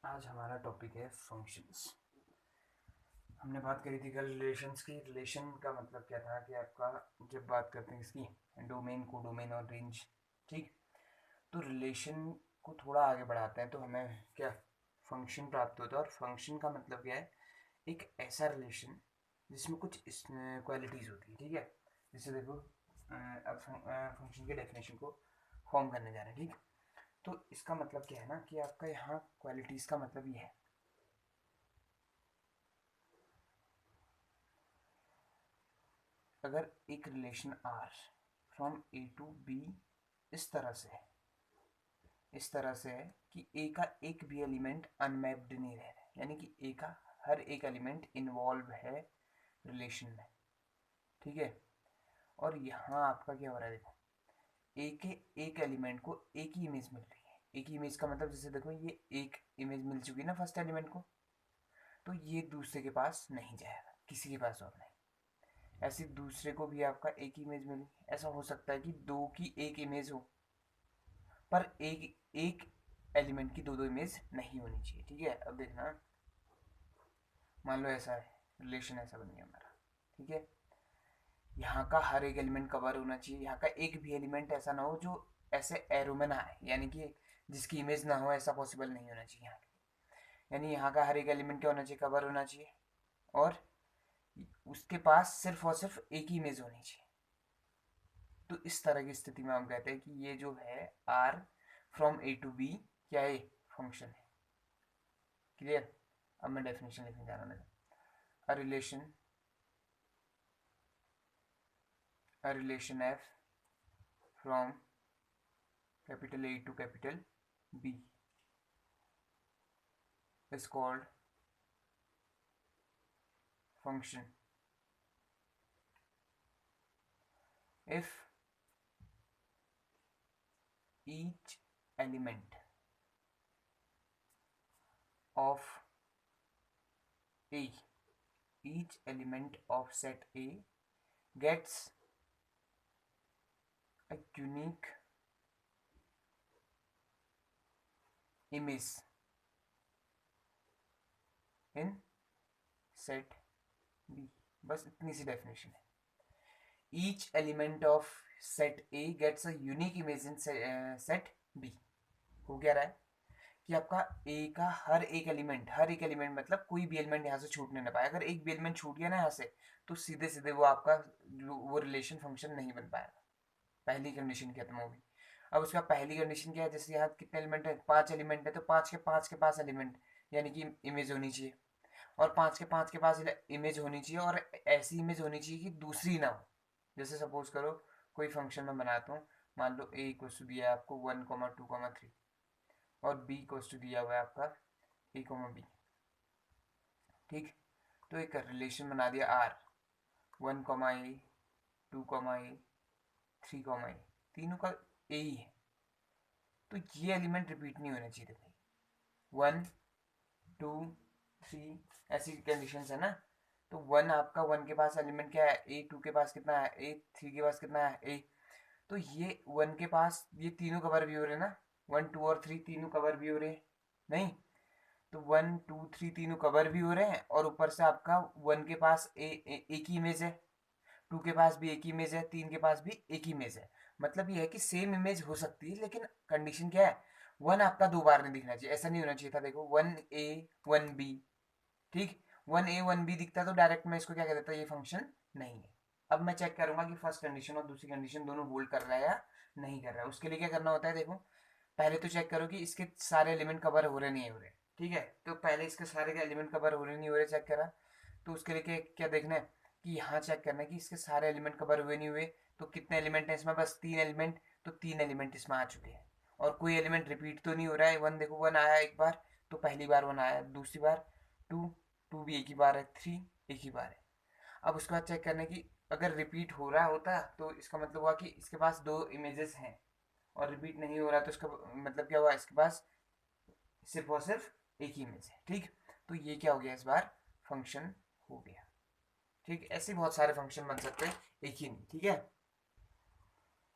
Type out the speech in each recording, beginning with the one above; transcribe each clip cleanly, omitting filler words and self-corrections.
आज हमारा टॉपिक है फंक्शंस। हमने बात करी थी कल रिलेशंस की। रिलेशन का मतलब क्या था कि आपका जब बात करते हैं इसकी डोमेन को, डोमेन और रेंज, ठीक। तो रिलेशन को थोड़ा आगे बढ़ाते हैं तो हमें क्या फंक्शन प्राप्त होता है। और फंक्शन का मतलब क्या है, एक ऐसा रिलेशन जिसमें कुछ क्वालिटीज़ होती है, ठीक है। जैसे देखो, अब फंक्शन की डेफिनेशन को फॉर्म करने जा रहे हैं, ठीक। तो इसका मतलब क्या है ना कि आपका यहाँ क्वालिटीज़ का मतलब ये है, अगर एक relation R from A to B इस तरह से है, इस तरह से है कि ए का एक भी एलिमेंट अनमैप्ड नहीं रह रहा है, यानी कि ए का हर एक एलिमेंट इन्वॉल्व है रिलेशन में, ठीक है। और यहाँ आपका क्या हो रहा है, देखो, ए के एक एलिमेंट को एक ही इमेज मिल रही है। एक ही इमेज का मतलब, जैसे देखो, ये एक इमेज मिल चुकी है ना फर्स्ट एलिमेंट को, तो ये दूसरे के पास नहीं जाएगा, किसी के पास और नहीं। ऐसे दूसरे को भी आपका एक ही इमेज मिली। ऐसा हो सकता है कि दो की एक इमेज हो, पर एक एक एलिमेंट की दो दो इमेज नहीं होनी चाहिए, ठीक है। अब देखना, मान लो ऐसा है, रिलेशन ऐसा बन गया हमारा, ठीक है। यहाँ का हर एक एलिमेंट कवर होना चाहिए, यहाँ का एक भी एलिमेंट ऐसा ना हो जो ऐसे एरो में ना आए, यानी कि जिसकी इमेज ना हो, ऐसा पॉसिबल नहीं होना चाहिए यहाँ। यानी यहाँ का हर एक एलिमेंट क्या होना चाहिए, कवर होना चाहिए, और उसके पास सिर्फ और सिर्फ एक ही इमेज होनी चाहिए। तो इस तरह की स्थिति में हम कहते हैं कि ये जो है R from A to B क्या है, फंक्शन है। क्लियर। अब मैं डेफिनेशन लिखने जा रहा हूँ। A relation F from capital A to capital B is called function if each element of A, each element of set A gets a unique image in set B। बस इतनी सी definition है। Each element of set A gets a unique image in set B. हो क्या रहा है कि आपका ए का हर एक एलिमेंट मतलब कोई भी एलिमेंट यहाँ से छूटने ना पाए। अगर एक भी एलिमेंट छूट गया ना यहाँ से, तो सीधे सीधे वो आपका वो रिलेशन फंक्शन नहीं बन पाएगा। पहली कंडीशन खत्म होगी। अब उसका पहली कंडीशन क्या है, जैसे यहाँ कितने एलिमेंट है, पांच एलिमेंट है, तो पांच के पास एलिमेंट यानी कि इमेज होनी चाहिए। और पांच के पास इमेज होनी चाहिए, और ऐसी इमेज होनी चाहिए कि दूसरी ना हो। जैसे सपोज करो, कोई फंक्शन में बनाता हूँ। मान लो ए इक्वल टू दिया है आपको 1,2,3, और बी इक्वल टू दिया हुआ है आपका a,b, ठीक। तो एक रिलेशन बना दिया आर, 1,a, 2,a, 3,a, तीनों का ए ही है। तो ये एलिमेंट रिपीट नहीं होने चाहिए थे भाई। 1, 2, 3 ऐसी कंडीशन है ना। तो वन के पास एलिमेंट क्या है, ए। टू के पास कितना है, ए। थ्री के पास कितना है, ए। तो ये वन के पास ये तीनों कवर भी हो रहे हैं ना, 1, 2 और 3 तीनों कवर भी हो रहे हैं, नहीं। तो 1, 2, 3 तीनों कवर भी हो रहे हैं, और ऊपर से आपका वन के पास एक ही इमेज है, टू के पास भी एक ही इमेज है, तीन के पास भी एक ही इमेज है। मतलब ये है कि सेम इमेज हो सकती है, लेकिन कंडीशन क्या है, वन आपका दो बार नहीं दिखना चाहिए। ऐसा नहीं होना चाहिए था, देखो 1A 1B, ठीक। 1A 1B दिखता तो डायरेक्ट मैं इसको क्या कह देता, ये फंक्शन नहीं है। अब मैं चेक करूंगा कि फर्स्ट कंडीशन और दूसरी कंडीशन दोनों होल्ड कर रहा है या नहीं कर रहा है। उसके लिए क्या करना होता है, देखो, पहले तो चेक करो कि इसके सारे एलिमेंट कवर हो रहे नहीं हो रहे, ठीक है। तो पहले इसके सारे के एलिमेंट कवर हो रहे नहीं हो रहे चेक करा। तो उसके लिए क्या देखना है कि यहाँ चेक करना है कि इसके सारे एलिमेंट कवर हुए नहीं हुए। तो कितने एलिमेंट है इसमें, बस 3 एलिमेंट। तो 3 एलिमेंट इसमें आ चुके हैं, और कोई एलिमेंट रिपीट तो नहीं हो रहा है। वन देखो, वन आया एक बार, तो पहली बार वन आया, दूसरी बार टू, टू भी एक ही बार है, थ्री एक ही बार है। अब उसके बाद चेक करना कि अगर रिपीट हो रहा होता तो इसका मतलब हुआ कि इसके पास दो इमेजेस हैं, और रिपीट नहीं हो रहा तो इसका मतलब क्या हुआ, इसके पास सिर्फ और सिर्फ एक ही इमेज है, ठीक। तो ये क्या हो गया, इस बार फंक्शन हो गया, ठीक। ऐसे बहुत सारे फंक्शन बन सकते हैं, एक ही नहीं, ठीक है।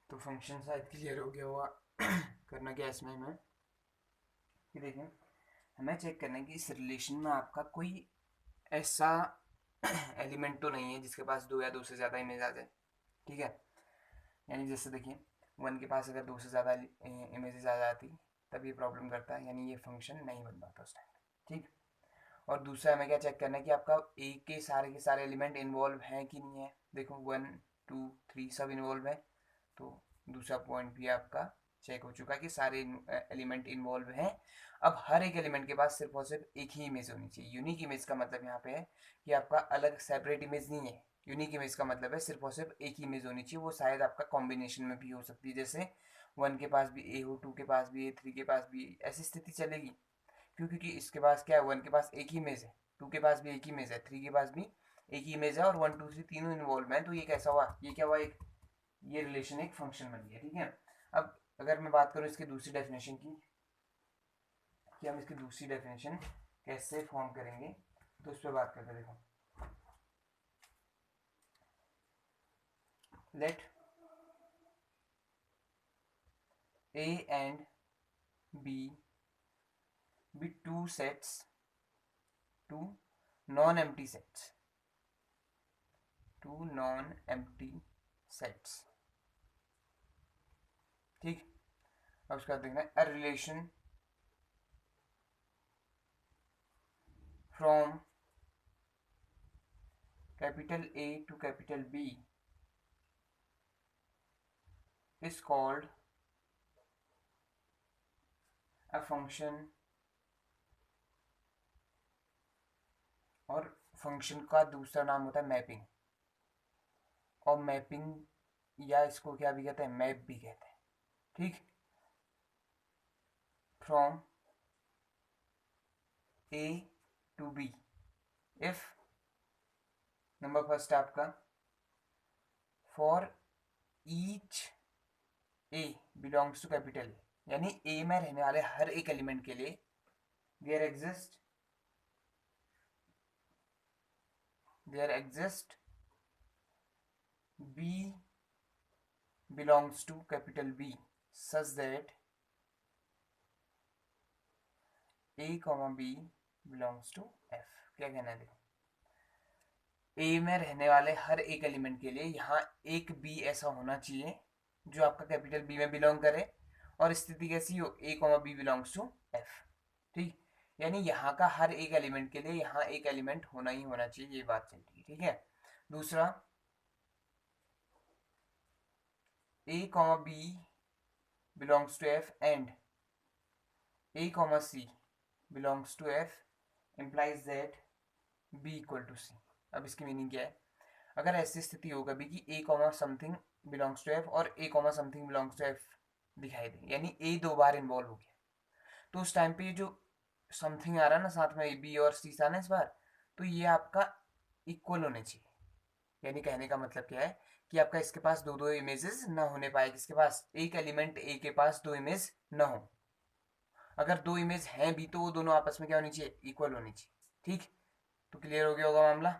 तो फंक्शन शायद क्लियर हो गया हुआ। करना क्या इसमें हमें कि देखें, हमें चेक करना है कि इस रिलेशन में आपका कोई ऐसा एलिमेंट तो नहीं है जिसके पास दो या दो से ज़्यादा इमेज आ जाए, ठीक है। यानी जैसे देखिए वन के पास अगर दो से ज़्यादा इमेजेस आ जाती तब ये प्रॉब्लम करता है, यानी ये फंक्शन नहीं बन पाता उस टाइम, ठीक। और दूसरा हमें क्या चेक करना है कि आपका ए के सारे एलिमेंट इन्वॉल्व हैं कि नहीं है। देखो 1 2 3 सब इन्वॉल्व है, तो दूसरा पॉइंट भी आपका चेक हो चुका है कि सारे एलिमेंट इन्वॉल्व हैं। अब हर एक एलिमेंट के पास सिर्फ और सिर्फ एक ही इमेज होनी चाहिए। यूनिक इमेज का मतलब यहाँ पे है कि आपका अलग सेपरेट इमेज नहीं है। यूनिक इमेज का मतलब है सिर्फ और सिर्फ एक ही इमेज होनी चाहिए, वो शायद आपका कॉम्बिनेशन में भी हो सकती है, जैसे 1 के पास भी ए हो, 2 के पास भी ए, 3 के पास भी, ऐसी स्थिति चलेगी। क्यों? क्योंकि इसके पास क्या है, 1 के पास एक ही इमेज है, 2 के पास भी एक ही इमेज है, 3 के पास भी एक ही इमेज है, और 1 2 3 तीनों इन्वॉल्व हैं, तो ये कैसा हुआ, ये क्या हुआ, एक ये रिलेशन एक फंक्शन बन गया, ठीक है। अब अगर मैं बात करूँ इसकी दूसरी डेफिनेशन की, कि हम इसकी दूसरी डेफिनेशन कैसे फॉर्म करेंगे, तो उस पर बात करते हैं। देखो let A and B be two sets, two non-empty sets, two non-empty sets, ठीक। अब उसका देखना है a relation from capital A to capital B is called a function, और फंक्शन का दूसरा नाम होता है मैपिंग, और मैपिंग या इसको क्या भी कहते हैं, मैप भी कहते हैं, ठीक। From A to B if number first आपका for each a belongs to capital, यानी ए में रहने वाले हर एक एलिमेंट के लिए there exist B belongs to capital B such that A comma B belongs to F. क्या कहना है, देखो ए में रहने वाले हर एक एलिमेंट के लिए यहाँ एक बी ऐसा होना चाहिए जो आपका कैपिटल बी में बिलोंग करे, और स्थिति कैसी हो, a comma B belongs to f, ठीक। यानी यहाँ का हर एक एलिमेंट के लिए यहाँ एक एलिमेंट होना ही होना चाहिए, ये बात चल रही है, ठीक है। दूसरा a comma B belongs to f and a comma c belongs to f implies that b equal to c. अब इसकी मीनिंग क्या है, अगर ऐसी स्थिति हो कभी कि a comma something belongs to f और a comma something belongs to f दिखाई दे, यानी ए दो बार इन्वॉल्व हो गया, तो उस टाइम पे ये जो समथिंग आ रहा है ना साथ में, बी और सी आना इस बार, तो ये आपका इक्वल होने चाहिए। यानी कहने का मतलब क्या है कि आपका इसके पास दो दो इमेजेस ना होने पाए, किसके पास, एक एलिमेंट ए के पास दो इमेज ना हो। अगर दो इमेज हैं भी तो वो दोनों आपस में क्या होनी चाहिए, इक्वल होनी चाहिए, ठीक। तो क्लियर हो गया होगा मामला।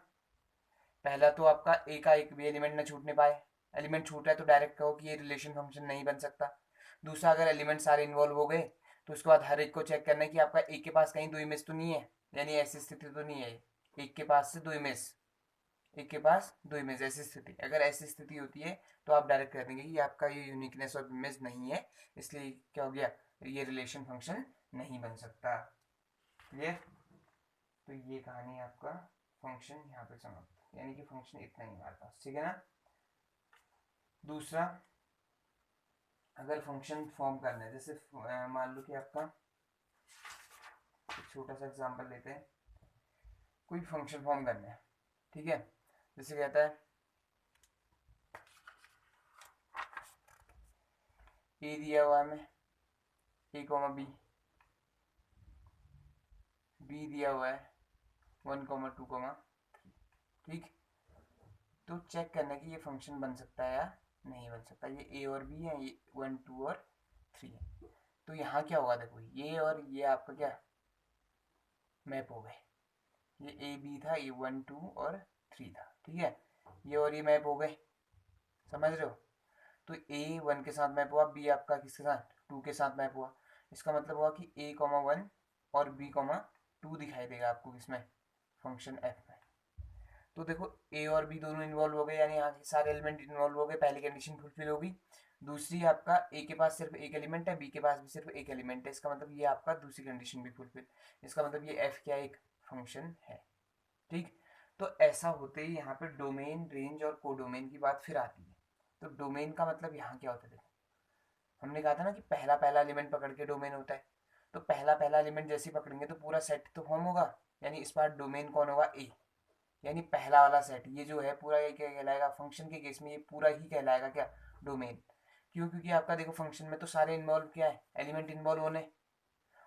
पहला तो आपका ए का एक भी एलिमेंट ना छूटने पाए, एलिमेंट छूटा है तो डायरेक्ट कहो कि ये रिलेशन फंक्शन नहीं बन सकता। दूसरा, अगर एलिमेंट सारे इन्वॉल्व हो गए तो उसके बाद हर एक को चेक करना है कि आपका एक के पास कहीं दो इमेज तो नहीं है, यानी ऐसी स्थिति तो नहीं है एक के पास से दो इमेज, एक के पास दो इमेज, ऐसी स्थिति, अगर ऐसी स्थिति होती है तो आप डायरेक्ट कह देंगे कि आपका ये यूनिकनेस ऑफ इमेज नहीं है, इसलिए क्या हो गया, ये रिलेशन फंक्शन नहीं बन सकता। क्लियर? तो ये कहानी आपका फंक्शन यहाँ पे समाप्त, यानी कि फंक्शन इतना ही हमारे पास, ठीक है ना। दूसरा, अगर फंक्शन फॉर्म करना है, जैसे मान लो कि आपका छोटा सा एग्जांपल लेते हैं, कोई फंक्शन फॉर्म करना है, ठीक है। जैसे कहता है ए दिया हुआ है हमें, ए कॉमा बी, बी दिया हुआ है 1 कॉमा 2 कॉमा 3, ठीक। तो चेक करना कि ये फंक्शन बन सकता है या नहीं बन सकता, ये ए और बी है, ये 1 2 और 3 है। तो यहाँ क्या होगा, देखो ये और ये आपका क्या मैप हो गए, ये ए बी था, ये 1 2 और 3 था, ठीक है। ये और ये मैप हो गए, समझ रहे हो। तो ए 1 के साथ मैप हुआ, बी आपका किसके साथ, 2 के साथ मैप हुआ। इसका मतलब हुआ कि ए कॉमा 1 और b कॉमा 2 दिखाई देगा आपको किसमें, फंक्शन f में। तो देखो a और b दोनों इन्वॉल्व हो गए, यानी यहाँ के सारे एलिमेंट इन्वॉल्व हो गए, पहली कंडीशन फुलफिल होगी। दूसरी आपका a के पास सिर्फ एक एलिमेंट है, b के पास भी सिर्फ एक एलिमेंट है, इसका मतलब ये आपका दूसरी कंडीशन भी फुलफिल, इसका मतलब ये f क्या एक फंक्शन है। ठीक, तो ऐसा होते ही यहाँ पे डोमेन, रेंज और कोडोमेन की बात फिर आती है। तो डोमेन का मतलब यहाँ क्या होता है, देखो हमने कहा था ना कि पहला पहला एलिमेंट पकड़ के डोमेन होता है। तो पहला पहला एलिमेंट जैसे ही पकड़ेंगे तो पूरा सेट तो फॉर्म होगा, यानी इस बार डोमेन कौन होगा, ए, यानी पहला वाला सेट ये जो है पूरा, ये क्या कहलाएगा, फंक्शन के केस में ये पूरा ही कहलाएगा क्या, डोमेन। क्यों, क्योंकि आपका देखो फंक्शन में तो सारे इन्वॉल्व क्या है, एलिमेंट इन्वॉल्व होने,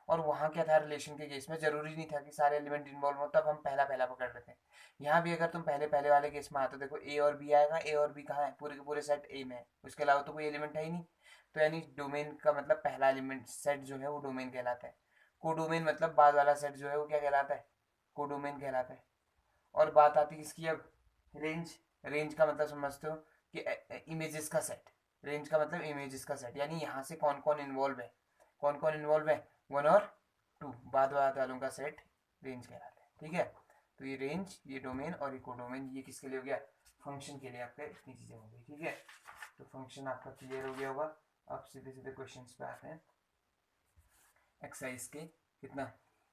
और वहाँ क्या था, रिलेशन के केस में जरूरी नहीं था कि सारे एलिमेंट इन्वॉल्व हो, तब हम पहला पहला पकड़ रहे थे। यहाँ भी अगर तुम पहले पहले वाले केस में आते तो देखो ए और बी आएगा, ए और बी कहाँ है, पूरे के पूरे सेट ए में है, उसके अलावा तो कोई एलिमेंट है ही नहीं। तो यानी डोमेन का मतलब पहला एलिमेंट सेट जो है वो डोमेन कहलाता है। कोडोमेन मतलब बाद वाला सेट जो है वो क्या कहलाता है, कोडोमेन कहलाता है। और बात आती है इसकी अब रेंज। रेंज का मतलब समझते हो कि इमेजेस का सेट, रेंज का मतलब इमेजेस का सेट, यानी यहाँ से कौन कौन इन्वॉल्व है, कौन कौन इन्वॉल्व है, 1 और 2 बाद वालों का सेट रेंज कहलाता है। ठीक है, तो ये रेंज, ये डोमेन और ये कोडोमेन, ये किसके लिए हो गया, फंक्शन के लिए आपका इतनी चीजें हो गई। ठीक है, तो फंक्शन आपका क्लियर हो गया होगा। अब सीधे सीधे क्वेश्चंस पे आते हैं, एक्सरसाइज के कितना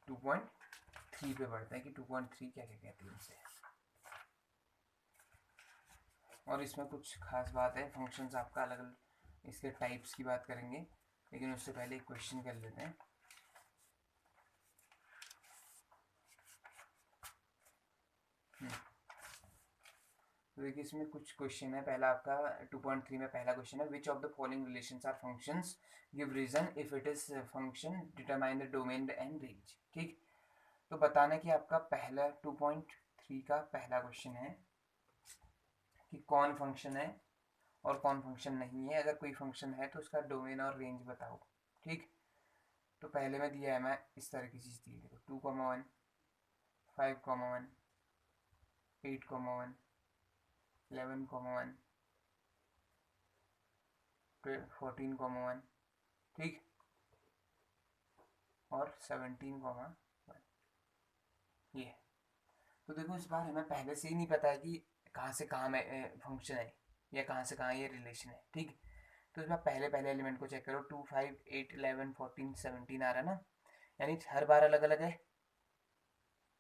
2.3 पे बढ़ते हैं कि 2.3 क्या क्या कहते हैं इनसे। और इसमें कुछ खास बात है, फंक्शंस आपका अलग अलग इसके टाइप्स की बात करेंगे, लेकिन उससे पहले एक क्वेश्चन कर लेते हैं। तो देखिए इसमें कुछ क्वेश्चन है। पहला आपका 2.3 में पहला क्वेश्चन है, which of the following relations are functions, give reason if it is function, determine the domain and range. ठीक, तो बताना कि आपका पहला 2.3 का पहला क्वेश्चन है कि कौन फंक्शन है और कौन फंक्शन नहीं है, अगर कोई फंक्शन है तो उसका डोमेन और रेंज बताओ। ठीक, तो पहले में दिया है, मैं इस तरह की चीज़ दी, देखो 2,1, 5,1, 8,1, 11,1, 14,1, ठीक, और 17,1, ये। तो देखो इस बार हमें पहले से ही नहीं पता है कि कहाँ से कहाँ में फंक्शन है या कहाँ से कहाँ ये रिलेशन है। ठीक, तो इसमें पहले पहले एलिमेंट को चेक करो, 2, 5, 8, 11, 14, 17 आ रहा है ना, यानी हर बार अलग अलग है।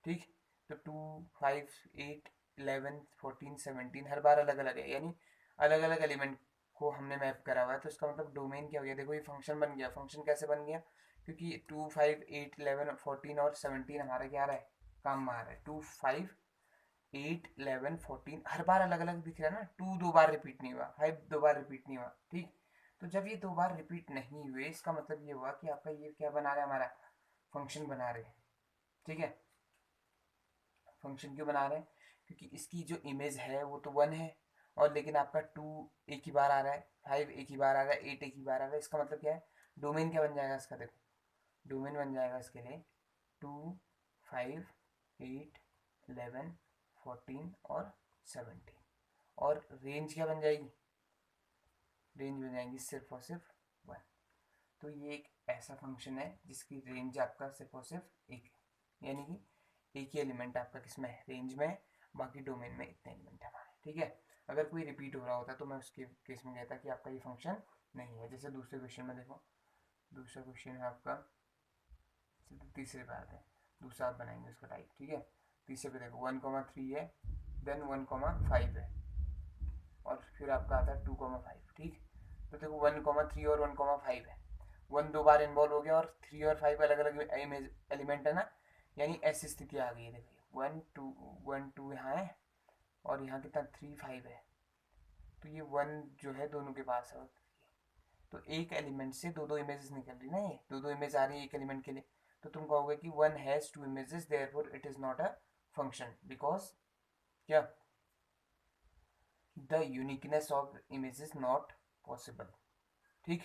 ठीक, तो 2, 5, 8, 11, 14, 17 हर बार अलग अलग है, यानी अलग अलग एलिमेंट को हमने मैप करा हुआ है। तो इसका मतलब डोमेन क्या हो गया, देखो ये फंक्शन बन गया। फंक्शन कैसे बन गया, क्योंकि 2, 5, 8, 11, 14 और 17 हमारा क्या आ रहा है, काम में आ रहा है। 2, 5, 8, 11, 14 हर बार अलग अलग दिख रहा है ना, 2 दो बार रिपीट नहीं हुआ, 5 दो बार रिपीट नहीं हुआ। ठीक, तो जब ये दो बार रिपीट नहीं हुए, इसका मतलब ये हुआ कि आपका ये क्या बना रहा है, हमारा फंक्शन बना रहे हैं। ठीक है, फंक्शन क्यों बना रहे हैं, क्योंकि इसकी जो इमेज है वो तो 1 है, और लेकिन आपका 2 एक ही बार आ रहा है, 5 एक ही बार आ रहा है, 8 एक ही बार आ रहा है। इसका मतलब क्या है, डोमेन क्या बन जाएगा इसका, देखो डोमेन बन जाएगा इसके लिए 2, 5, 8, 11, 14 और 17। और रेंज क्या बन जाएगी, रेंज बन जाएंगी सिर्फ और सिर्फ 1। तो ये एक ऐसा फंक्शन है जिसकी रेंज आपका सिर्फ और सिर्फ एक है, यानी कि एक ही एलिमेंट आपका किसमें है, रेंज में है, बाकी डोमेन में इतने एलिमेंट हमारे। ठीक है, अगर कोई रिपीट हो रहा होता तो मैं उसके केस में कहता कि आपका ये फंक्शन नहीं है। जैसे दूसरे क्वेश्चन में देखो, दूसरा क्वेश्चन है आपका, तीसरे पे आते हैं, दूसरा आप बनाएंगे उसका टाइप। ठीक है, तीसरे पे देखो 1,3 है, देन 1,5 है, और फिर आपका आता है 2,5। ठीक, तो देखो 1,3 और 1,5 है, 1 दो बार इन्वॉल्व हो गया और 3 और 5 अलग अलग एलिमेंट है ना, यानी ऐसी स्थिति आ गई है। देखिए 1, 2 यहाँ है, और यहाँ कितना 3, 5 है, तो ये 1 जो है दोनों के पास है, तो एक एलिमेंट से दो दो इमेजेस निकल रही ना, ये दो दो इमेज आ रही है एक एलिमेंट के लिए। तो तुम कहोगे कि 1 has 2 images, therefore it is not a function, because क्या, the uniqueness of image is not possible. ठीक,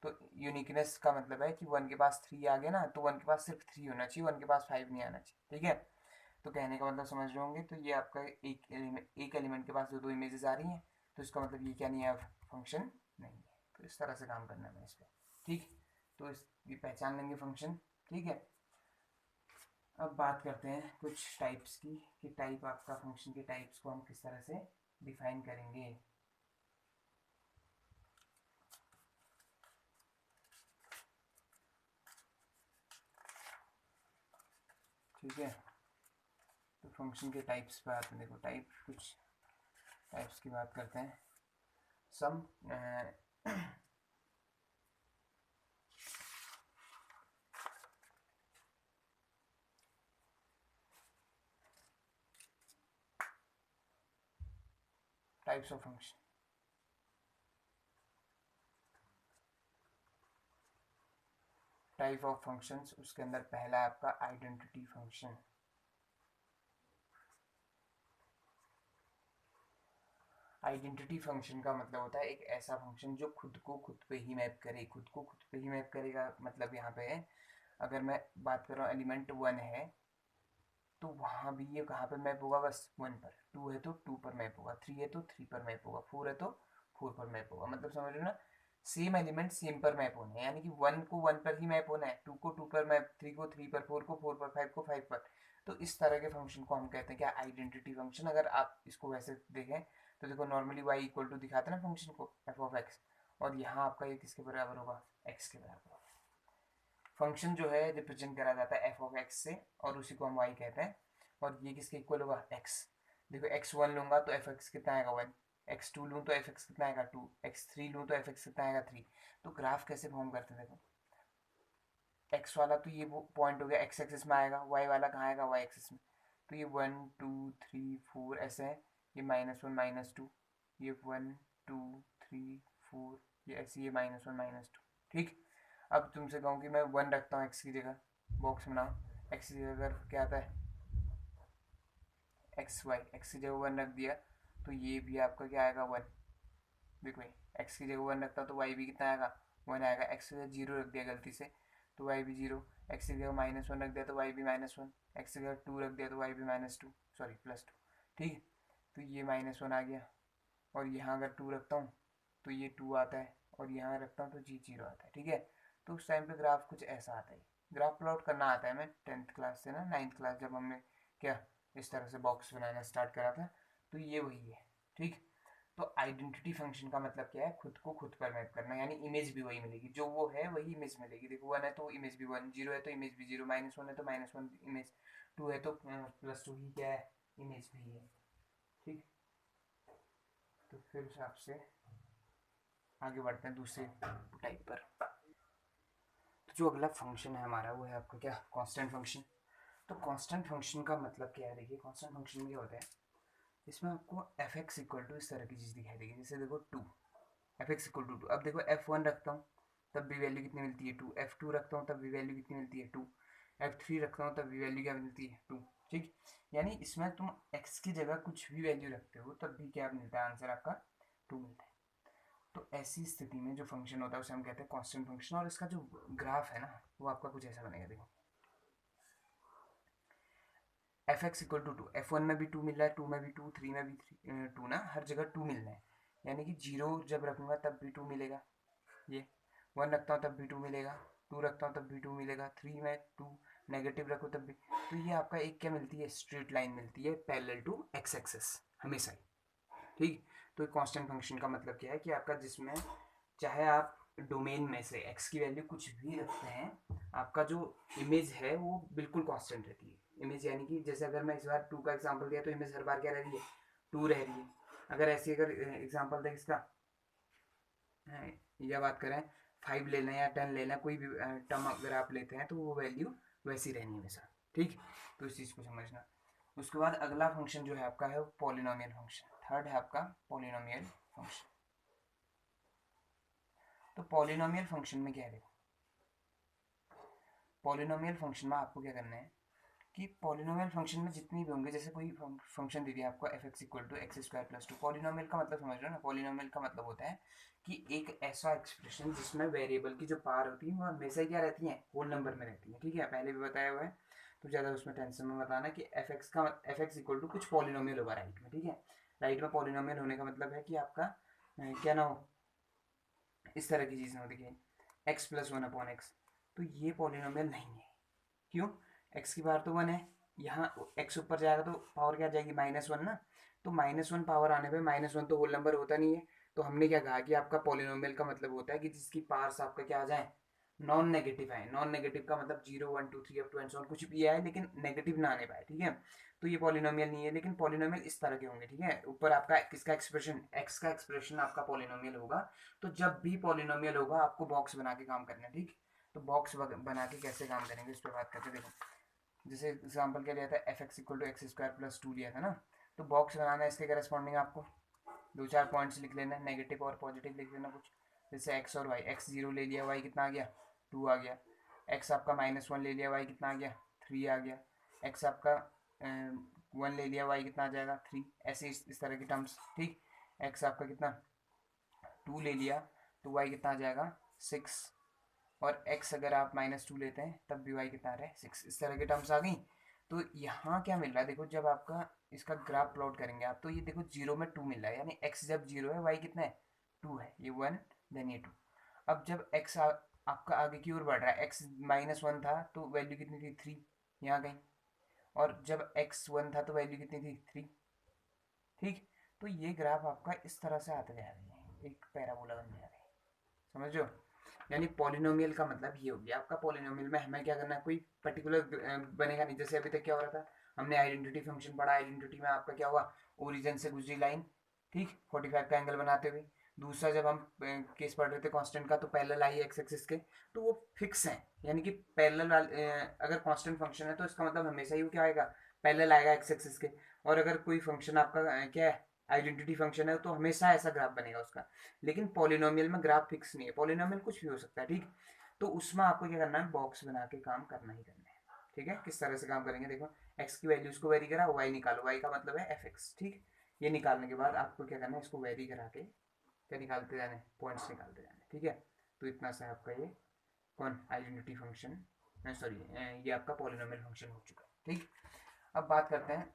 तो यूनिकनेस का मतलब है कि 1 के पास 3 आ गया ना, तो 1 के पास सिर्फ 3 होना चाहिए, 1 के पास 5 नहीं आना चाहिए। ठीक है, तो कहने का मतलब समझ रहे होंगे। तो ये आपका एक एलिमेंट के पास दो दो इमेजेस आ रही हैं, तो इसका मतलब ये क्या नहीं है, फंक्शन नहीं है। तो इस तरह से काम करना है इस पर। ठीक, तो इस ये पहचान लेंगे फंक्शन। ठीक है, अब बात करते हैं कुछ टाइप्स की कि टाइप आपका फंक्शन के टाइप्स को हम किस तरह से डिफाइन करेंगे। ठीक है, तो फंक्शन के टाइप्स पे आते हैं। देखो टाइप, कुछ टाइप्स की बात करते हैं। Some types of function. Type of functions, उसके अंदर पहला है आपका आइडेंटिटी फंक्शन। आइडेंटिटी फंक्शन का मतलब होता है एक ऐसा फंक्शन जो खुद को खुद पे ही मैप करे। खुद को खुद पे ही मैप करेगा मतलब यहाँ पे है, अगर मैं बात कर रहा हूँ एलिमेंट 1 है तो वहाँ भी ये कहाँ पे मैप होगा, बस 1 पर। 2 है तो 2 पर मैप होगा, 3 है तो 3 पर मैप होगा, 4 है तो 4 पर मैप होगा। मतलब समझ रहे हो ना, सेम एलिमेंट सेम पर मैप होने हैं, यानी कि 1 को 1 पर ही मैप होना है, 2 को 2 पर मैप, 3 को 3 पर, 4 को 4 पर, 5 को 5 पर। तो इस तरह के फंक्शन को हम कहते हैं क्या, आइडेंटिटी फंक्शन। अगर आप इसको वैसे देखें तो देखो नॉर्मली y इक्वल टू दिखाते हैं ना फंक्शन को, एफ ऑफ एक्स, और यहाँ आपका ये किसके बराबर होगा, एक्स के बराबर होगा। फंक्शन जो है रिप्रेजेंट करा जाता है एफ ऑफ एक्स से, और उसी को हम y कहते हैं। और ये किसके इक्वल होगा, x। देखो x1 लूंगा तो एफ एक्स कितना आएगा 1, x2 लूँ तो एफ एक्स कितना आएगा 2, x3 लूँ तो एफ एक्स कितना आएगा 3। तो ग्राफ कैसे फॉर्म करते हैं, देखो x वाला तो ये वो पॉइंट हो गया x एक्सिस में आएगा, y वाला कहाँ आएगा y एक्सिस में। तो ये 1 2 3 4 ऐसे है, ये -1 -2, ये 1 2 3 4, ये ऐसे, ये -1 -2। ठीक, अब तुमसे कहूँ कि मैं 1 रखता हूँ x की जगह, बॉक्स बनाओ, x की जगह अगर क्या आता है x की जगह 1 रख दिया तो ये भी आपका क्या आएगा 1। देखो x की जगह 1 रखता तो y भी कितना आएगा 1 आएगा। x की जगह 0 रख दिया गलती से तो y भी 0, x की जगह -1 रख दिया तो y भी -1, x की जगह 2 रख दिया तो y भी -2, सॉरी +2। ठीक है, तो ये -1 आ गया, और यहाँ अगर 2 रखता हूँ तो ये 2 आता है, और यहाँ रखता हूँ तो जी 0 आता है। ठीक है, तो उस टाइम पे ग्राफ कुछ ऐसा आता है। ग्राफ प्लॉट करना आता है, मैं 10th क्लास से ना 9th क्लास जब हमने क्या इस तरह से बॉक्स बनाना स्टार्ट करा था, तो ये वही है। ठीक, तो आइडेंटिटी फंक्शन का मतलब क्या है, खुद को खुद पर मैप करना, यानी इमेज भी वही मिलेगी, जो वो है वही इमेज मिलेगी। देखो 1 है तो इमेज भी 1, 0 है तो इमेज भी 0, -1 है तो -1 इमेज, 2 है तो +2 ही क्या है, इमेज भी है। ठीक, तो फिर हिसाब से आगे बढ़ते हैं दूसरे टाइप पर। तो जो अगला फंक्शन है हमारा वो है आपका क्या, कांस्टेंट फंक्शन। तो कांस्टेंट फंक्शन का मतलब क्या है, देखिए कांस्टेंट फंक्शन में क्या होता है, इसमें आपको एफ एक्स इक्वल टू इस तरह की चीज़ दिखाई देगी। जैसे देखो 2, एफ एक्स इक्वल टू 2। अब देखो f1 रखता हूँ तब भी वैल्यू कितनी मिलती है 2, f2 रखता हूँ तब भी वैल्यू कितनी मिलती है 2, f3 रखता हूँ तब भी वैल्यू क्या मिलती है 2। ठीक, यानी इसमें तुम x की जगह कुछ भी वैल्यू रखते हो तब भी क्या मिलता है, आंसर आपका 2 मिलता है। तो ऐसी स्थिति में जो फंक्शन होता है उसे हम कहते हैं कांस्टेंट फंक्शन, और इसका जो ग्राफ है ना वो आपका कुछ ऐसा बनेगा। देखो F X equal to 2, F1 में भी 2 मिल रहा है, 2 में भी 2, 3 में भी 2 ना, हर जगह 2 मिल रहा है, यानी कि 0 जब रखूँगा तब भी 2 मिलेगा, ये 1 रखता हूँ तब भी 2 मिलेगा, 2 रखता हूँ तब भी 2 मिलेगा, 3 में 2 नेगेटिव रखो तब भी। तो ये आपका एक क्या मिलती है, स्ट्रेट लाइन मिलती है पैरेलल टू एक्स एक्सेस हमेशा ही। ठीक, तो कांस्टेंट फंक्शन का मतलब क्या है कि आपका जिसमें चाहे आप डोमेन में से x की वैल्यू कुछ भी रखते हैं, आपका जो इमेज है वो बिल्कुल कांस्टेंट रहती है। इमेज यानी कि जैसे अगर मैं इस बार 2 का एग्जांपल दिया तो इमेज हर बार क्या रह रही है, 2 रह रही है। अगर ऐसी अगर एग्जांपल दें इसका, या बात करें 5 ले लें या 10 ले लें, कोई भी टर्म अगर आप लेते हैं तो वो वैल्यू वैसी रहनी है हमेशा। ठीक, तो इस चीज़ को समझना। उसके बाद अगला फंक्शन जो है आपका है पॉलिनोमियल फंक्शन। थर्ड है आपका पॉलिनोमियल फंक्शन। तो पॉलिनोमियल फंक्शन में क्या है, देखो पॉलिनोमियल फंक्शन में आपको क्या करना है कि पॉलिनोमियल फंक्शन में जितनी भी होंगे, जैसे कोई फंक्शन दे दिया आपको F X equal to X square plus 2। Polynomial का मतलब समझ रहे हो ना, पॉलिनोमियल का मतलब होता है कि एक ऐसा एक्सप्रेशन जिसमें वेरिएबल की जो पावर होती है वो हमेशा क्या रहती है, होल नंबर में रहती है। ठीक है, पहले भी बताया हुआ है, तो ज़्यादा उसमें टेंशन में बताना कि एफ एक्स इक्वल टू कुछ पॉलिनोमियल होगा राइट में। ठीक है, राइट में पॉलिनोमियल होने का मतलब है कि आपका क्या ना हो, इस तरह की चीज़ ना हो, देखिए x +1/x, तो ये पॉलिनोमियल नहीं है। क्यों, एक्स की पावर तो 1 है, यहाँ एक्स ऊपर जाएगा तो पावर क्या आ जाएगी, -1 ना। तो -1 पावर आने पे -1 तो होल नंबर होता नहीं है। तो हमने क्या कहा कि आपका पॉलिनोमियल का मतलब होता है कि जिसकी पावर्स आपका क्या आ जाए, नॉन नेगेटिव है। नॉन नेगेटिव का मतलब 0 1 2 3 up to and so on कुछ भी आए लेकिन नेगेटिव ना आने पाए, ठीक है। तो ये पॉलिनोमियल नहीं है, लेकिन पॉलिनोमियल इस तरह के होंगे, ठीक है। ऊपर आपका किसका एक्सप्रेशन, एक्स का एक्सप्रेशन आपका पॉलिनोमियल होगा। तो जब भी पॉलिनोमियल होगा आपको बॉक्स बना के काम करना है, ठीक। तो बॉक्स बना के कैसे काम करेंगे इस पर बात करते हैं। देखो जैसे एग्जाम्पल क्या लिया था, F X equal to X square plus 2 लिया था ना। तो बॉक्स बनाना है, इसके करस्पॉन्डिंग आपको 2 4 पॉइंट्स लिख लेना, नेगेटिव और पॉजिटिव लिख लेना कुछ। जैसे एक्स और वाई, एक्स 0 ले लिया, वाई कितना आ गया 2 आ गया। एक्स आपका -1 ले लिया, वाई कितना आ गया 3 आ गया। एक्स आपका 1 ले लिया, वाई कितना आ जाएगा 3। ऐसे इस तरह की टर्म्स, ठीक। एक्स आपका कितना 2 ले लिया तो वाई कितना आ जाएगा 6। और x अगर आप -2 लेते हैं तब भी y कितना आ रहा है 6। इस तरह की टर्म्स आ गई। तो यहाँ क्या मिल रहा है, देखो जब आपका इसका ग्राफ प्लॉट करेंगे आप, तो ये देखो 0 में 2 मिल रहा है, यानी x जब 0 है y कितना है 2 है, ये 1 देन ये 2। अब जब x आपका आगे की ओर बढ़ रहा है, x -1 था तो वैल्यू कितनी थी 3, यहाँ गई। और जब x 1 था तो वैल्यू कितनी थी 3, ठीक। तो ये ग्राफ आपका इस तरह से आता जा रही है, एक पैराबोला बन जा रही है, समझ लो। यानी पॉलिनोमियल का मतलब ये हो गया आपका, पॉलिनोमियल में हमें क्या करना है, कोई पर्टिकुलर बनेगा नहीं। जैसे अभी तक क्या हो रहा था, हमने आइडेंटिटी फंक्शन पढ़ा, आइडेंटिटी में आपका क्या हुआ, ओरिजिन से गुजरी लाइन, ठीक, 45 का एंगल बनाते हुए। दूसरा जब हम केस पढ़ रहे थे कांस्टेंट का, तो पैरेलल आई एक्स एक्सिस के, तो वो फिक्स है। यानी कि पैरेलल अगर कांस्टेंट फंक्शन है तो इसका मतलब हमेशा ही वो क्या आएगा, पैरेलल आएगा एक्स एक्सिस के। और अगर कोई फंक्शन आपका क्या है, आइडेंटिटी फंक्शन है, तो हमेशा ऐसा ग्राफ बनेगा उसका। लेकिन पॉलिनोमियल में ग्राफ फिक्स नहीं है, पॉलिनोमियल कुछ भी हो सकता है, ठीक। तो उसमें आपको क्या करना है, बॉक्स बना के काम करना ही करना है, ठीक है। किस तरह से काम करेंगे, देखो एक्स की वैल्यूज को वेरी करा, वाई निकालो, वाई का मतलब है एफ एक्स, ठीक। ये निकालने के बाद आपको क्या करना है, इसको वेरी करा के क्या निकालते जाने, पॉइंट्स निकालते जाने, ठीक है। तो इतना सा आपका ये कौन आइडेंटिटी फंक्शन, सॉरी ये आपका पॉलिनोमियल फंक्शन हो चुका है, ठीक। अब बात करते हैं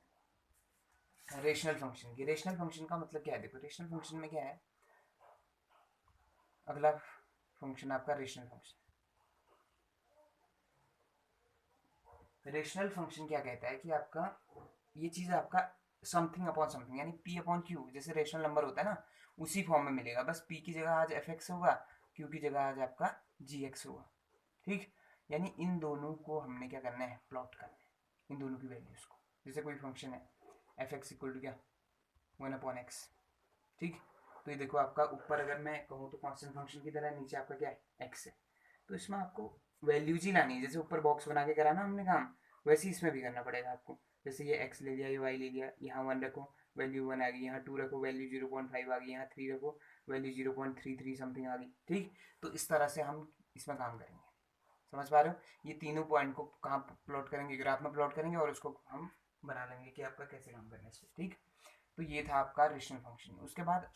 रेशनल फंक्शन की। रेशनल फंक्शन का मतलब क्या है, देखो रेशनल फंक्शन में क्या है, अगला फंक्शन आपका रेशनल फंक्शन। रेशनल फंक्शन क्या कहता है कि आपका ये चीज़ आपका समथिंग अपॉन समथिंग, यानी p अपॉन क्यू, जैसे रेशनल नंबर होता है ना, उसी फॉर्म में मिलेगा। बस p की जगह आज एफ एक्स होगा, q की जगह आज आपका जी एक्स होगा, ठीक। यानी इन दोनों को हमने क्या करना है, प्लॉट करना है, इन दोनों की वैल्यूज को। जैसे कोई फंक्शन है एफ एक्स इक्वल टू क्या 1/x, ठीक। तो ये देखो आपका ऊपर अगर मैं कहूँ तो कांस्टेंट फंक्शन की तरह, नीचे आपका क्या है x है। तो इसमें आपको वैल्यूज ही लानी है, जैसे ऊपर बॉक्स बना के करा ना हमने काम, वैसे ही इसमें भी करना पड़ेगा आपको। जैसे ये x ले लिया, ये y ले लिया, यहाँ 1 रखो वैल्यू 1 आ गई, यहाँ 2 रखो वैल्यू 0.5 आ गई, यहाँ 3 रखो वैल्यू 0.33 समथिंग आ गई, ठीक। तो इस तरह से हम इसमें काम करेंगे, समझ पा रहे हो। ये तीनों पॉइंट को कहाँ प्लॉट करेंगे, ग्राफ में प्लॉट करेंगे, और उसको हम बना लेंगे कि आपका कैसे काम करना है इस पर, ठीक। तो ये था आपका रेशनल फंक्शन। उसके बाद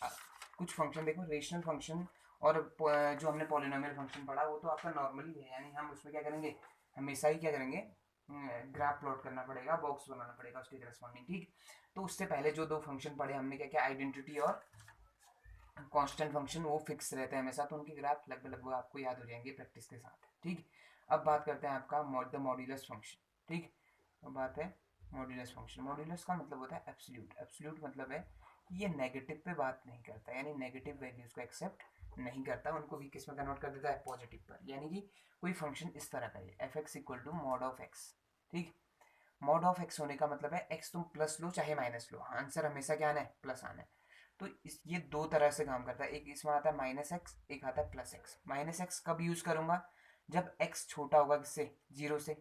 कुछ फंक्शन देखो, रेशनल फंक्शन और जो हमने पॉलिनोमियल फंक्शन पढ़ा वो तो आपका नॉर्मली है, यानी हम उसमें क्या करेंगे, हमेशा ही क्या करेंगे, ग्राफ प्लॉट करना पड़ेगा, बॉक्स बनाना पड़ेगा उसके करस्पॉन्डिंग, ठीक। तो उससे पहले जो 2 फंक्शन पढ़े हमने, क्या क्या, आइडेंटिटी और कांस्टेंट फंक्शन, वो फिक्स रहते हैं हमेशा, तो उनके ग्राफ लगभग लगभग आपको याद हो जाएंगे प्रैक्टिस के साथ, ठीक। अब बात करते हैं आपका द मॉड्यूलस फंक्शन, ठीक। अब बात है मॉड्यूलस फंक्शन। मॉड्यूलस का मतलब होता है एब्सोल्यूट। एब्सोल्यूट मतलब है कि ये नेगेटिव पे बात नहीं करता, यानी नेगेटिव वैल्यूज को एक्सेप्ट नहीं करता, उनको भी किस में कन्वर्ट कर देता है, पॉजिटिव पर। यानी कि कोई फंक्शन इस तरह का है F X equal to mod of X, ठीक। मॉड ऑफ एक्स होने का मतलब है एक्स तुम प्लस लो चाहे माइनस लो, आंसर हमेशा क्या आना है, प्लस आना है। तो ये 2 तरह से काम करता है, एक इसमें आता है -x, एक आता है +x। -x कब यूज करूंगा, जब x छोटा होगा किससे, 0 से।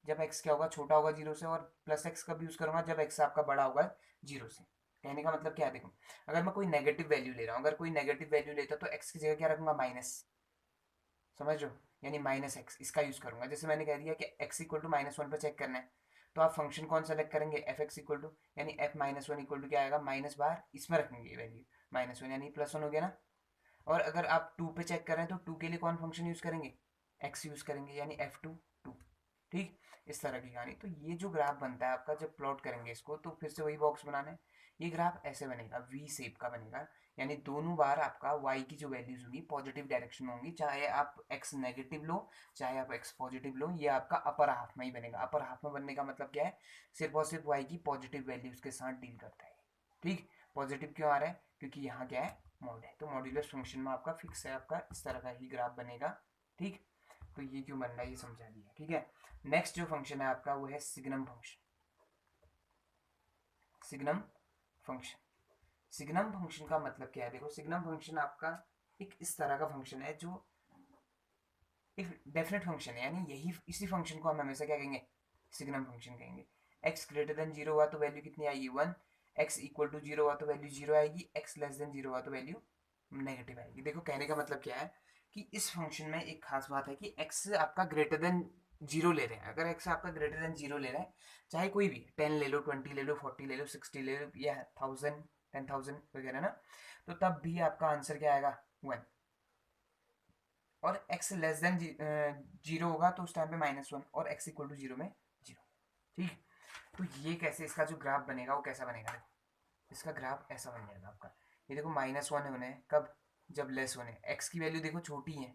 जब x क्या होगा, छोटा होगा 0 से। और +x कब यूज करूंगा, जब x आपका बड़ा होगा 0 से। कहने का मतलब क्या है, देखो अगर मैं कोई नेगेटिव वैल्यू ले रहा हूँ, अगर कोई नेगेटिव वैल्यू लेता तो x की जगह क्या रखूंगा, माइनस, समझ लो। यानी -x इसका यूज करूंगा। जैसे मैंने कह दिया कि x इक्वल टू -1 पर चेक करना है, तो आप फंक्शन कौन सेलेक्ट करेंगे, एफ एक्स इक्वल टू, यानी f -1 इक्वल टू क्या आएगा, माइनस बार इसमें रखेंगे वैल्यू -1, यानी +1 हो गया ना। और अगर आप 2 पे चेक करें तो 2 के लिए कौन फंक्शन यूज करेंगे, x यूज करेंगे, यानी f2 2, ठीक। इस तरह की कहानी। तो ये जो ग्राफ बनता है आपका, जब प्लॉट करेंगे इसको, तो फिर से वही बॉक्स बनाना है। ये ग्राफ ऐसे बनेगा, वी शेप का बनेगा, यानी दोनों बार आपका y की जो वैल्यूज होंगी पॉजिटिव डायरेक्शन में होंगी, चाहे आप x नेगेटिव लो चाहे आप x पॉजिटिव लो, ये आपका अपर हाफ में ही बनेगा। अपर हाफ में बनने का मतलब क्या है, सिर्फ और सिर्फ y की पॉजिटिव वैल्यूज के साथ डील करता है। ठीक, पॉजिटिव क्यों आ रहा है, क्योंकि यहाँ क्या है, मॉड है, तो मॉड्यूलस फंक्शन में आपका फिक्स है, आपका इस तरह का ही ग्राफ बनेगा। ठीक, तो ये क्यों बन रहा है ये समझा दिया। ठीक है, नेक्स्ट जो फंक्शन है आपका वो है signum function. Signum function, signum function का मतलब क्या है, देखो सिग्नम फंक्शन आपका एक इस तरह का फंक्शन है जो एक डेफिनेट फंक्शन है, यानी यही इसी फंक्शन को हम हमेशा क्या कहेंगे, सिग्नम फंक्शन कहेंगे। x ग्रेटर देन जीरो हुआ तो वैल्यू कितनी आएगी 1, x इक्वल टू जीरो हुआ तो वैल्यू जीरो आएगी, x लेस देन जीरो हुआ तो वैल्यू नेगेटिव आएगी। देखो कहने का मतलब क्या है कि इस फंक्शन में एक खास बात है कि x आपका ग्रेटर देन जीरो ले रहे हैं। अगर x आपका ग्रेटर देन जीरो ले रहे हैं, चाहे कोई भी 10 ले लो, 20 ले लो, 40 ले लो, 60 ले लो या 1000 10,000 वगैरह ना, तो तब भी आपका आंसर क्या आएगा 1। और x लेस देन जीरो होगा तो उस टाइम पे -1 और x इक्वल टू जीरो में जीरो। ठीक, तो ये कैसे इसका जो ग्राफ बनेगा वो कैसा बनेगा, इसका ग्राफ ऐसा बन जाएगा आपका। ये देखो -1 होने हैं कब, जब लेस होने, x की वैल्यू देखो छोटी है,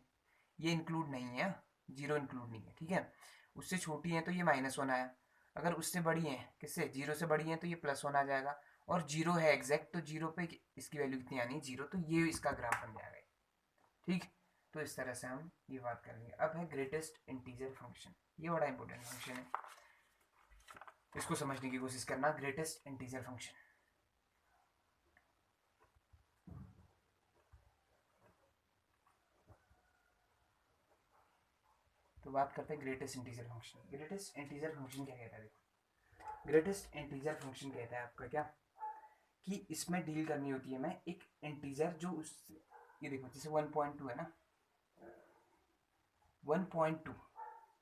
ये इंक्लूड नहीं है, जीरो इंक्लूड नहीं है। ठीक है, उससे छोटी है तो ये -1 आया, अगर उससे बड़ी है, किससे, जीरो से बड़ी है, तो ये +1 आ जाएगा, और जीरो है एग्जैक्ट, तो जीरो पे इसकी वैल्यू कितनी आनी है, जीरो, तो ये इसका ग्राफ बन जाएगा। ठीक, तो इस तरह से हम ये बात करेंगे। अब है ग्रेटेस्ट इंटीजर फंक्शन, ये बड़ा इंपॉर्टेंट फंक्शन है, इसको समझने की कोशिश करना। ग्रेटेस्ट इंटीजर फंक्शन, तो बात करते हैं greatest integer function. Greatest integer function क्या कहता है, देखो ग्रेटेस्ट इंटीजर फंक्शन कहता है आपका क्या, कि इसमें डील करनी होती है हमें एक इंटीजर जो उस, ये देखो जैसे 1.2 है ना, 1.2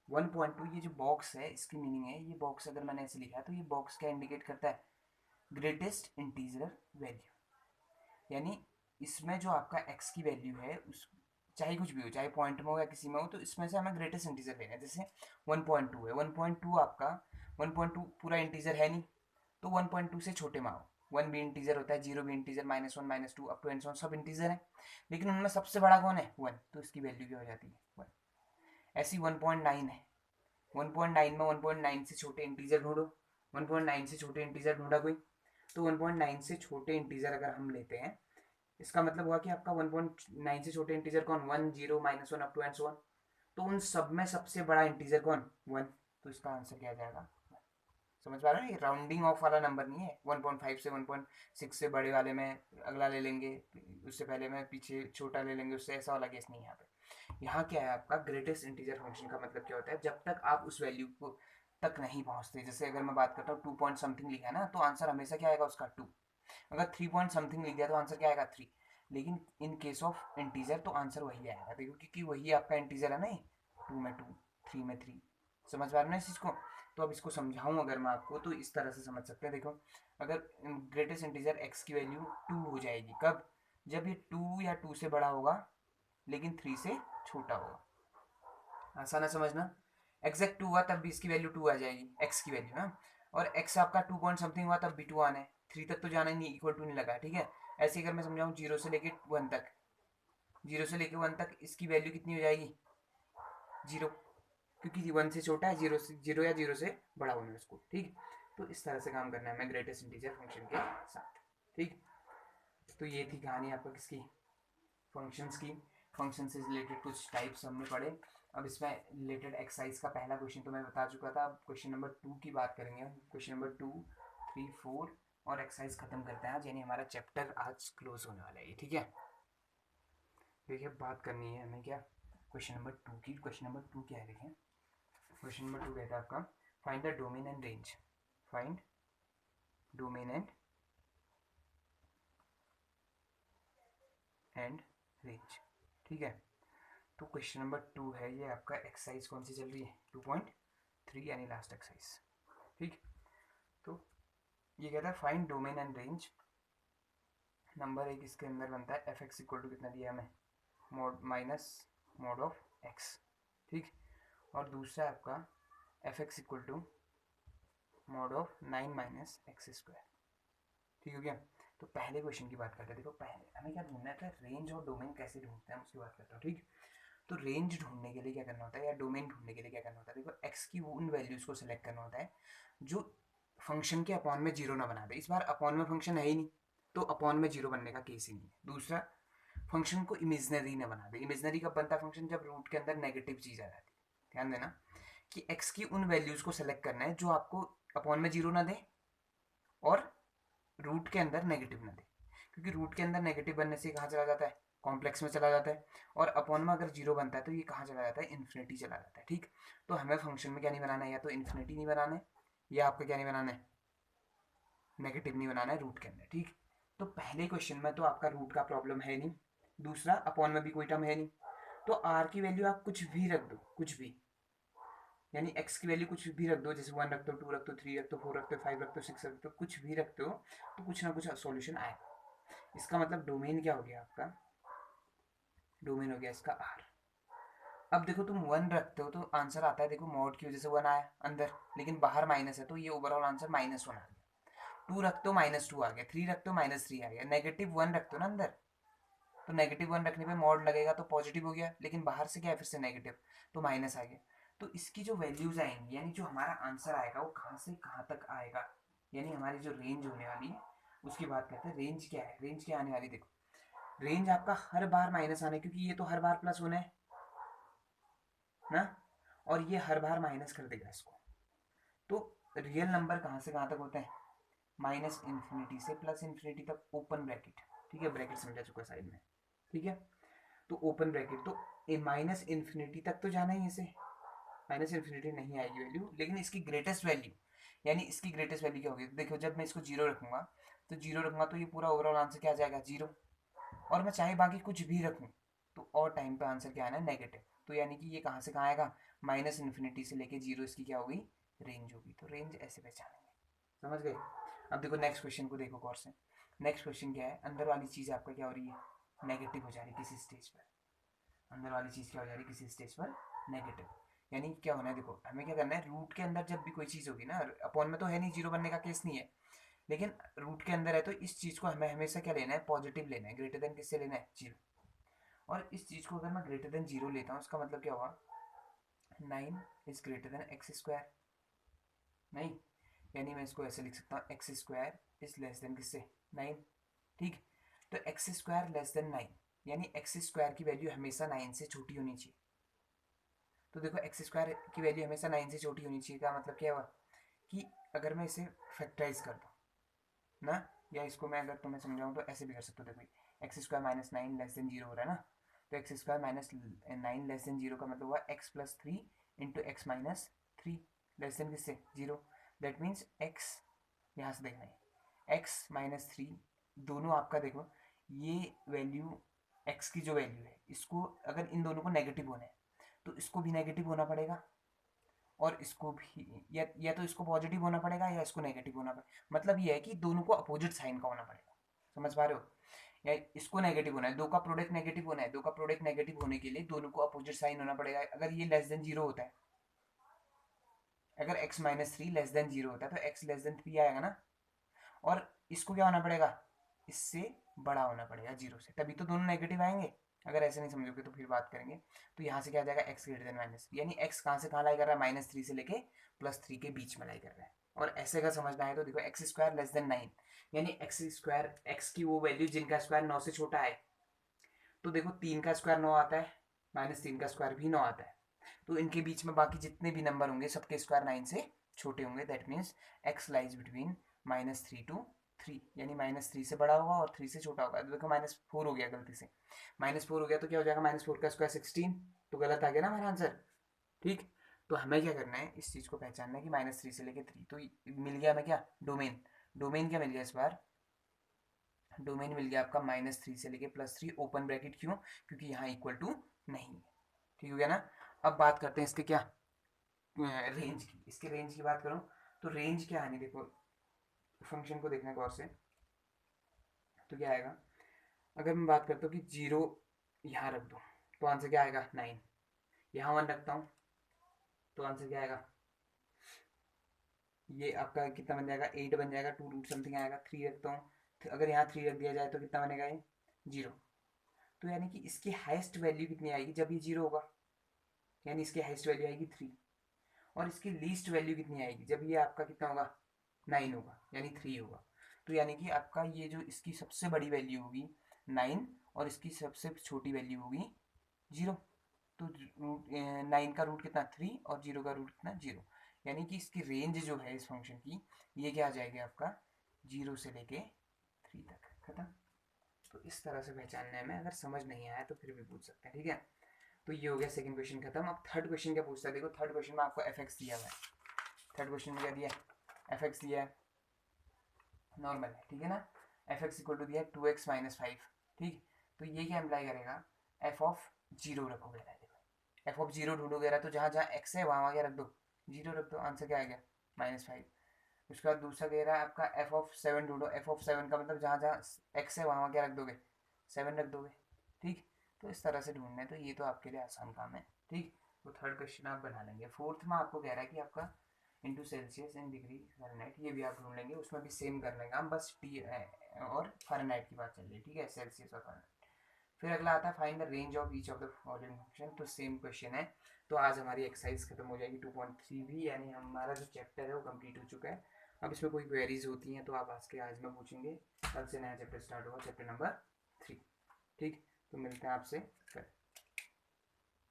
1.2 ये जो बॉक्स है इसकी मीनिंग है, ये बॉक्स अगर मैंने ऐसे लिखा है तो ये बॉक्स क्या इंडिकेट करता है, ग्रेटेस्ट इंटीजर वैल्यू। यानी इसमें जो आपका x की वैल्यू है उस, चाहे कुछ भी हो, चाहे पॉइंट में हो या किसी में हो, तो इसमें से हमें ग्रेटेस्ट इंटीजर लेना है। जैसे 1.2 है, 1.2 आपका 1.2 पूरा इंटीजर है नहीं, तो 1.2 से छोटे में आओ। 1 भी इंटीजर होता है, 0 भी integer, -1 -2 up to and so सब इंटीजर है, लेकिन उनमें सबसे बड़ा कौन है 1, तो इसकी वैल्यू क्या हो जाती है 1। ऐसी 1.9 है, 1.9 में 1.9 से छोटे इंटीजर ढूंढो, 1.9 से छोटे इंटीजर ढूंढा कोई, तो 1.9 से छोटे इंटीजर अगर हम लेते हैं, इसका मतलब हुआ कि आपका 1.9 से छोटे इंटीजर कौन, 1 0 -1 up to and so on, तो उन सब में सबसे बड़ा इंटीजर कौन 1, तो इसका आंसर क्या जाएगा। समझ पा रहे हो, ये राउंडिंग ऑफ वाला नंबर नहीं है, 1.5 से 1.6 से बड़े वाले में अगला ले लेंगे, उससे पहले में पीछे छोटा ले लेंगे उससे, ऐसा वाला केस नहीं है यहाँ पे। यहाँ क्या है आपका ग्रेटेस्ट इंटीजर फंक्शन का मतलब क्या होता है, जब तक आप उस वैल्यू को तक नहीं पहुँचते, जैसे अगर मैं बात करता हूँ 2 पॉइंट समथिंग लिखा है ना, तो आंसर हमेशा क्या आएगा उसका 2। अगर 3 पॉइंट समथिंग लिख दिया तो आंसर क्या आएगा 3। लेकिन इन केस ऑफ इंटीजर तो आंसर वही आएगा, देखो क्योंकि वही आपका इंटीजर है ना, 2 में 2, 3 में 3। समझ पा रहे हो ना इस चीज़ को, तो अब इसको समझाऊं अगर मैं आपको, तो इस तरह से समझ सकते हैं। देखो अगर ग्रेटेस्ट इंटीजर x की वैल्यू 2 हो जाएगी कब, जब ये 2 या 2 से बड़ा होगा लेकिन 3 से छोटा होगा। आसान है समझना, एग्जैक्ट 2 हुआ तब भी इसकी वैल्यू 2 आ जाएगी, x की वैल्यू ना, और x आपका 2 पॉइंट समथिंग हुआ तब भी 2 आना है, 3 तक तो जाना ही नहीं, इक्वल टू नहीं लगा। ठीक है, ऐसे अगर मैं समझाऊँ 0 से लेके 1 तक, 0 से लेके 1 तक इसकी वैल्यू कितनी हो जाएगी 0, क्योंकि 1 से छोटा है, 0 से 0 या 0 से बड़ा होना है उसको। ठीक, तो इस तरह से काम करना है हमें ग्रेटेस्ट इंटीजर फंक्शन के साथ। ठीक, तो ये थी कहानी आपका किसकी, फंक्शंस की। फंक्शन से रिलेटेड कुछ टाइप्स हमने पढ़े। अब इसमें रिलेटेड एक्सरसाइज का पहला क्वेश्चन तो मैं बता चुका था, अब क्वेश्चन नंबर 2 की बात करेंगे। क्वेश्चन नंबर 2, 3, 4 और एक्सरसाइज खत्म करते हैं आज, यानी हमारा चैप्टर आज क्लोज होने वाला है। ठीक है, देखिए बात करनी है हमें क्या, क्वेश्चन नंबर 2 की। क्वेश्चन नंबर 2 क्या है, देखें क्वेश्चन नंबर 2 कहता है आपका find the domain and range, find domain and range. ठीक है, तो क्वेश्चन नंबर 2 है, ये आपका एक्सरसाइज कौन सी चल रही है 2.3 यानी लास्ट एक्सरसाइज। ठीक, तो ये कहता है find domain and range. Number एक इसके अंदर बनता है एफ एक्स इक्वल टू कितना दिया हमें, mod minus mod of X. ठीक, और दूसरा आपका F X equal to mod of 9 - x²। ठीक हो गया, तो पहले क्वेश्चन की बात करते हैं। देखो पहले हमें क्या ढूंढना है, रेंज और डोमेन कैसे ढूंढते हैं उसकी बात करता हूँ, ठीक। तो रेंज ढूंढने के लिए क्या करना होता है, या डोमेन ढूंढने के लिए क्या करना होता है, देखो एक्स की उन वैल्यूज को सिलेक्ट करना होता है जो फंक्शन के अपॉन में जीरो ना बना दे। इस बार अपॉन में फंक्शन है ही नहीं, तो अपॉन में जीरो बनने का केस ही नहीं है। दूसरा, फंक्शन को इमेजनरी ना बना दे। इमेजनरी कब बनता है फंक्शन, जब रूट के अंदर नेगेटिव चीज आ जाती है। ध्यान देना कि एक्स की उन वैल्यूज को सेलेक्ट करना है जो आपको अपॉन में जीरो ना दे और रूट के अंदर नेगेटिव ना दे, क्योंकि रूट के अंदर नेगेटिव बनने से कहाँ चला जाता है, कॉम्प्लेक्स में चला जाता है। और अपॉन में अगर जीरो बनता है तो ये कहाँ चला जाता है, इन्फिनिटी चला जाता है, ठीक। तो हमें फंक्शन में क्या नहीं बनाना है, या तो इन्फिनिटी नहीं बनाना है, या आपका क्या नहीं बनाना है, नेगेटिव नहीं बनाना है रूट के अंदर, ठीक। तो पहले क्वेश्चन में तो आपका रूट का प्रॉब्लम है नहीं, दूसरा अपॉन में भी कोई टर्म है नहीं, तो आर की वैल्यू आप कुछ भी रख दो, कुछ भी, यानी एक्स की वैल्यू कुछ भी रख दो, जैसे 1 रख दो, 2 रख दो, 3 रख दो, 4 रख दो, 5 रख दो, 6 रख दो, कुछ भी रखते हो तो कुछ ना कुछ सॉल्यूशन आएगा। इसका मतलब डोमेन क्या हो गया आपका, डोमेन हो गया इसका आर। अब देखो तुम 1 रखते हो तो आंसर आता है, देखो मॉड की वजह से 1 आया अंदर, लेकिन बाहर माइनस है तो ये ओवरऑल आंसर -1 आ गया। 2 रखते हो -2 आ गया, 3 रखते हो -3 आ गया, -1 रखते हो ना अंदर, तो -1 रखने पे मॉड लगेगा तो पॉजिटिव हो गया, लेकिन बाहर से क्या है फिर से नेगेटिव, तो माइनस आ गया। तो इसकी जो वैल्यूज आएंगी, यानी जो हमारा आंसर आएगा वो कहाँ से कहाँ तक आएगा, यानी हमारी जो रेंज होने वाली है उसकी बात करते हैं। रेंज क्या है, रेंज क्या आने वाली, देखो रेंज आपका हर बार माइनस आने, क्योंकि ये तो हर बार प्लस होना है ना, और ये हर बार माइनस कर देगा इसको। तो रियल नंबर कहाँ से कहाँ तक होते हैं, -इन्फिनिटी से +इन्फिनिटी तक, ओपन ब्रैकेट, ठीक है, ब्रैकेट समझा चुका साइड में, ठीक है। तो ओपन ब्रैकेट, तो -इन्फिनिटी तक तो जाना ही इसे, -इन्फिनिटी नहीं आएगी वैल्यू, लेकिन इसकी ग्रेटेस्ट वैल्यू, यानी इसकी ग्रेटेस्ट वैल्यू क्या होगी, देखो जब मैं इसको जीरो रखूंगा, तो जीरो रखूंगा तो ये पूरा ओवरऑल आंसर क्या आ जाएगा, जीरो। और मैं चाहे बाकी कुछ भी रखूं तो और टाइम पे आंसर क्या आना है, नेगेटिव। तो यानी कि ये कहाँ से कहाँ आएगा, -इन्फिनिटी से लेके जीरो, इसकी क्या होगी, रेंज होगी। तो रेंज ऐसे पहचानेंगे, समझ गए। अब देखो नेक्स्ट क्वेश्चन को देखो गौर से। नेक्स्ट क्वेश्चन क्या है, अंदर वाली चीज़ आपका क्या हो रही है, नेगेटिव हो जा रही है किसी स्टेज पर, अंदर वाली चीज़ क्या हो जा रही है किसी स्टेज पर, नेगेटिव। यानी क्या होना है, देखो हमें क्या करना है, रूट के अंदर जब भी कोई चीज़ होगी ना, अपॉन में तो है नहीं, जीरो बनने का केस नहीं है, लेकिन रूट के अंदर है तो इस चीज़ को हमें हमेशा क्या लेना है, पॉजिटिव लेना है, ग्रेटर देन किससे लेना है, जीरो। और इस चीज़ को अगर मैं ग्रेटर देन जीरो लेता हूँ, इसका मतलब क्या हुआ, 9 is greater than x square, नहीं, यानी मैं इसको ऐसे लिख सकता हूँ, x square is less than किससे, 9, ठीक। तो एक्स स्क्वायर लेस देन 9, यानी एक्स स्क्वायर की वैल्यू हमेशा 9 से छोटी होनी चाहिए। तो देखो एक्स स्क्वायर की वैल्यू हमेशा 9 से छोटी होनी चाहिए का मतलब क्या हुआ, कि अगर मैं इसे फैक्टराइज कर दूँ ना, या इसको मैं अगर तुम्हें समझाऊँ तो ऐसे भी कर सकते हो, देखो x square -9 less than zero हो रहा है ना, तो x square -9 less than zero का मतलब हुआ x+3 into x -3 less than किससे, जीरो। दैट मीन्स x, यहाँ से देखना है x-3, दोनों आपका देखो, ये वैल्यू x की जो वैल्यू है, इसको अगर इन दोनों को नेगेटिव होना है तो इसको भी नेगेटिव होना पड़ेगा, और इसको भी, या तो इसको पॉजिटिव होना पड़ेगा या इसको नेगेटिव होना पड़ेगा। मतलब ये है कि दोनों को अपोजिट साइन का होना पड़ेगा, समझ पा रहे हो, या इसको नेगेटिव होना है, दो का प्रोडक्ट नेगेटिव होना है, दो का प्रोडक्ट नेगेटिव होने के लिए दोनों को अपोजिट साइन होना पड़ेगा। अगर ये लेस देन जीरो होता है, अगर x-3 लेस देन जीरो होता है तो x लेस देन 3 आएगा ना, और इसको क्या होना पड़ेगा, इससे बड़ा होना पड़ेगा जीरो से, तभी तो दोनों नेगेटिव आएंगे। अगर ऐसे नहीं समझोगे तो फिर बात करेंगे। तो यहाँ से क्या आ जाएगा, एक्स ग्रेटर देन माइनस, यानी एक्स कहाँ से कहाँ लाई कर रहा है, -3 से लेके +3 के बीच में लाई कर रहा है। और ऐसे अगर समझना है तो देखो एक्स स्क्वायर लेस देन 9, यानी एक्स स्क्वायर, एक्स की वो वैल्यू जिनका स्क्वायर 9 से छोटा है, तो देखो 3 का स्क्वायर 9 आता है, -3 का स्क्वायर भी 9 आता है, तो इनके बीच में बाकी जितने भी नंबर होंगे सबके स्क्वायर 9 से छोटे होंगे। That means x lies between -3 to 3, यानी -3 से बड़ा होगा और 3 से छोटा होगा। तो देखो -4 हो गया गलती से, -4 हो गया तो क्या हो जाएगा, -4 का स्क्वायर 16, तो गलत आ गया ना हमारा आंसर, ठीक। तो हमें क्या करना है, इस चीज़ को पहचानना है कि -3 से लेके 3, तो मिल गया हमें क्या, डोमेन। डोमेन क्या मिल गया इस बार, डोमेन मिल गया आपका -3 से लेके +3, ओपन ब्रैकेट, क्यों, क्योंकि यहाँ इक्वल टू नहीं है, ठीक हो गया ना। अब बात करते हैं इसके क्या, रेंज की। इसके रेंज की बात करूँ तो रेंज क्या आनी, देखो फंक्शन को देखना गौर से, तो क्या आएगा, अगर मैं बात करता हूँ कि जीरो यहाँ रख दूँ तो आंसर क्या आएगा, 9। यहाँ 1 रखता हूँ तो आंसर क्या आएगा, ये आपका कितना बन जाएगा, 8 बन जाएगा, 2 रूट समथिंग आएगा। 3 रखता हूँ अगर यहाँ 3 रख दिया जाए तो कितना बनेगा ये 0। तो यानी कि इसकी हाईएस्ट वैल्यू कितनी आएगी जब ये 0 होगा, यानी इसकी हाईएस्ट वैल्यू आएगी 3। और इसकी लीस्ट वैल्यू कितनी आएगी जब ये आपका कितना होगा 9 होगा, यानी 3 होगा। तो यानी कि आपका ये जो इसकी सबसे बड़ी वैल्यू होगी 9 और इसकी सबसे छोटी वैल्यू होगी 0। तो रूट 9 का रूट कितना 3 और 0 का रूट कितना 0, यानी कि इसकी रेंज जो है इस फंक्शन की ये क्या आ जाएगी आपका 0 से लेके 3 तक। खत्म। तो इस तरह से पहचानना है, मैं अगर समझ नहीं आया तो फिर भी पूछ सकते हैं, ठीक है। तो ये हो गया सेकंड क्वेश्चन खत्म। अब थर्ड क्वेश्चन क्या पूछता है, देखो थर्ड क्वेश्चन में आपको एफ एक्स दिया हुआ है। थर्ड क्वेश्चन में क्या दिया है, एफ एक्स दिया है, नॉर्मल है, ठीक है ना। एफ एक्स इक्वल टू दिया है 2x माइनस 5, ठीक। तो ये क्या इम्प्लाई करेगा, एफ ऑफ 0 रखोगे, देखो एफ ऑफ 0 ढूंढोगे तो जहाँ जहाँ एक्स है वहाँ वहाँ क्या रख दो 0 रख दो, आंसर क्या आ गया -5। उसके बाद दूसरा कह रहा है आपका एफ ऑफ 7 ढूंढो, एफ ऑफ 7 का मतलब जहाँ जहाँ एक्स है वहाँ वहाँ क्या रख दोगे 7 रख दोगे, ठीक। तो इस तरह से ढूंढना है, तो ये तो आपके लिए आसान काम है, ठीक। तो थर्ड क्वेश्चन आप बना लेंगे। फोर्थ में आपको कह रहा है कि आपका into Celsius in degree Fahrenheit, ये भी आप ढूंढ लेंगे, उसमें भी सेम कर लेंगे हम, बस टी और फ़ारेनहाइट की बात चल रही है, ठीक है, सेल्सियस और फ़ारेनहाइट। फिर अगला आता है find the range of each of the following function, तो सेम क्वेश्चन है। तो आज हमारी एक्सरसाइज खत्म हो जाएगी 2.3 भी, यानी हमारा जो चैप्टर है वो कंप्लीट हो चुका है। अब इसमें कोई क्वेरीज होती हैं तो आप आज में पूछेंगे, कल से नया चैप्टर स्टार्ट होगा, चैप्टर नंबर 3, ठीक। तो मिलते हैं आपसे फिर।